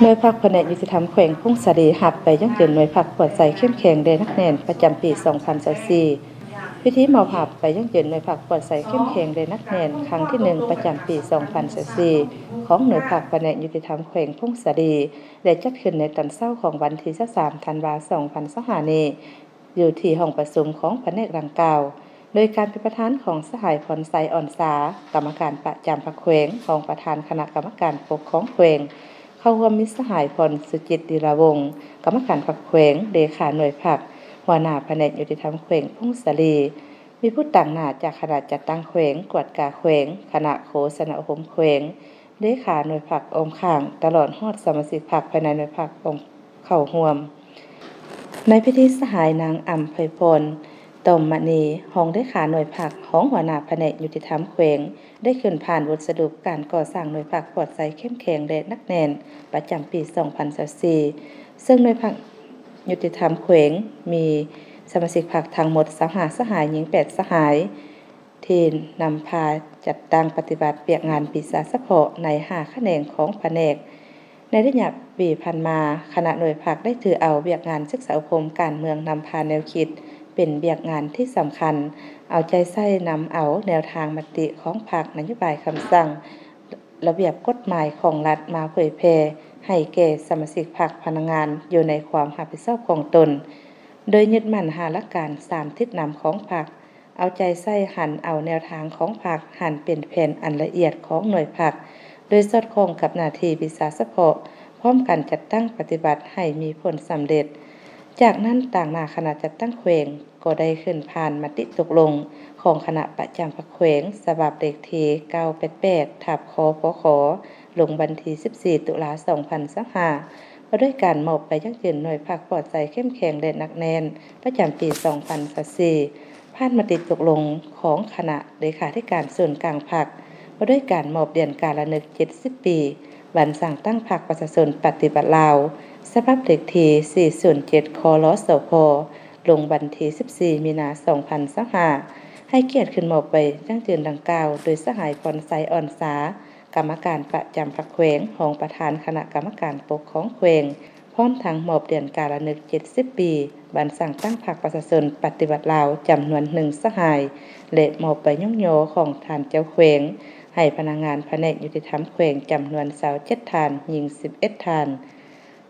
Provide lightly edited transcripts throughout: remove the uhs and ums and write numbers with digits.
หน่วยพักแผนกยุติธรรมแขวงพุ่งสะดีหับไปยั่งยืนหน่วยพักปวดใส่เข้มแข็งเดนักแน่นประจำปี 2024พิธีมอบหับไปยั่งยืนหน่วยพักปวดใส่เข้มแข็งเดนักแน่นครั้งที่1ประจำปี 2024ของหน่วยพักแผนกยุติธรรมแขวงพุ่งสะดีได้จัดขึ้นในตอนเช้าของวันที่3ธันวาคม 2025 นี้อยู่ที่ห้องประชุมของแผนกดังกล่าวโดยการเป็นประธานของสหายพรไซอ่อนสากรรมการประจำพรรคแขวงของประธานคณะกรรมการปกครองแขวงเข้าร่วมมิตรสหายพรสุจิตดีระวงศ์กรรมการพรรคแขวงเลขาหน่วยพักหัวหน้าแผนกยุติธรรมแขวงพุ่งสะลีมีผู้ต่างหน้าจากคณะจัดตั้งแขวงกวดกาแขวงคณะโฆษณาอบรมแขวงเลขาหน่วยพักอมข้างตลอดฮอดสมาชิกพรรคภายในหน่วยพักเข้าร่วมในพิธีสหายนางอำไพพลตมมณีห้องเลขาหน่วยพักของหัวหน้าแผนกยุติธรรมแขวงได้ขึ้นผ่านบทสรุปการก่อสร้างหน่วยพักปลอดภัยเข้มแข็งและนักแน่นประจำปี 2024ซึ่งหน่วยพักยุติธรรมแขวงมีสมาชิกพรรคทั้งหมด25สหายหญิง8สหายที่นำพาจัดตั้งปฏิบัติเปียกงานปีศาจเฉพาะใน5แขนงของแผนกในระยะปีผ่านมาคณะหน่วยพักได้ถือเอาเวียกงานศึกษาอบรมการเมืองนำพาแนวคิดเป็นเวียกงานที่สำคัญเอาใจใส่นำเอาแนวทางมติของพรรคนโยบายคำสั่งระเบียบกฎหมายของรัฐมาเผยแพร่ให้แก่สมาชิกพรรคพนักงานอยู่ในความรับผิดชอบของตนโดยยึดมั่นหาหลักการ3ทิศนำของพรรคเอาใจใส่หันเอาแนวทางของพรรคหันเป็นแผนอันละเอียดของหน่วยพรรคโดยสอดคล้องกับหน้าที่วิสาเฉพาะพร้อมกันจัดตั้งปฏิบัติให้มีผลสำเร็จจากนั้นต่างหน้าคณะจัดตั้งแขวงก็ได้ขึ้นผ่านมติตกลงของคณะประจำพรรคแขวงฉบับเลขที่988ทับคปขลงวันที่14ตุลาคม 2025ว่าด้วยการมอบไปยั่งยืนหน่วยพักปลอดภัยเข้มแข็งและหนักแน่นประจำปี 2024ผ่านมติตกลงของคณะเลขาธิการส่วนกลางพรรคว่าด้วยการมอบเดือนการละนึก70ปีวันสั่งตั้งพรรคประชาชนปฏิบัติลาวฉบับเลขที่407คลสพลงวันที่14มีนาคม 2025ให้เกียรติขึ้นมอบไปยั่งยืนดังกล่าวโดยสหายพรไซอ่อนสากรรมการประจำพรรคแขวงของประธานคณะกรรมการปกครองแขวงพร้อมทั้งมอบเดือนการละนึก70ปีวันสั่งตั้งพรรคประชาชนปฏิบัติลาวจำนวน1สหายและมอบไปย่องโยของท่านเจ้าแขวงให้พนักงานแผนกยุติธรรมแขวงจำนวน27ท่านหญิง11ท่าน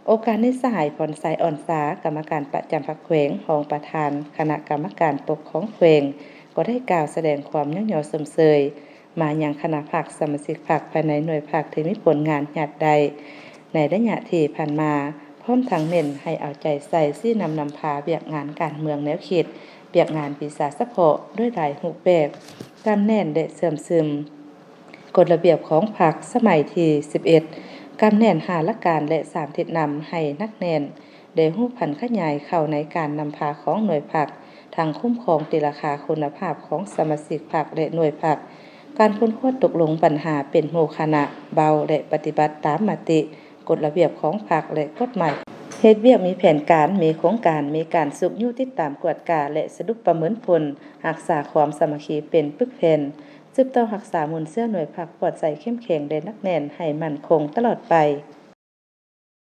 โอกาสนี้สหายพรไซอ่อนสากรรมการประจำพรรคแขวงของประธานคณะกรรมการปกครองแขวงก็ได้กล่าวแสดงความย่องโยสมเสยมายังคณะพรรคสมาชิกพรรคภายในหน่วยพรรคที่มีผลงานหยัดใดในระยะที่ผ่านมาพร้อมทั้งเน้นให้เอาใจใส่ที่นำพาเวียกงานการเมืองแนวคิดเวียกงานปีศาจเฉพาะด้วยหลายรูปแบบการแน่นและเสื่อมซึมกฎระเบียบของพรรคสมัยที่11การแน่นหาหลักการและ3ทิศนำให้นักแน่นได้ฮู้ผันขยายเข้าในการนำพาของหน่วยพรรคทางคุ้มครองราคาคุณภาพของสมาชิกพรรคและหน่วยพรรคการพ้นข้อตกลงปัญหาเป็นหมู่คณะเบาและปฏิบัติตามมติกฎระเบียบของพรรคและกฎหมายเฮ็ดเวียกมีแผนการมีโครงการมีการสุบยู่ติดตามกวดกาและสรุปประเมินผลรักษาความสามัคคีเป็นปึกแผ่นสืบต่อรักษามวลเสื้อหน่วยพรรคปลอดภัยเข้มแข็งและนักแน่นให้มั่นคงตลอดไป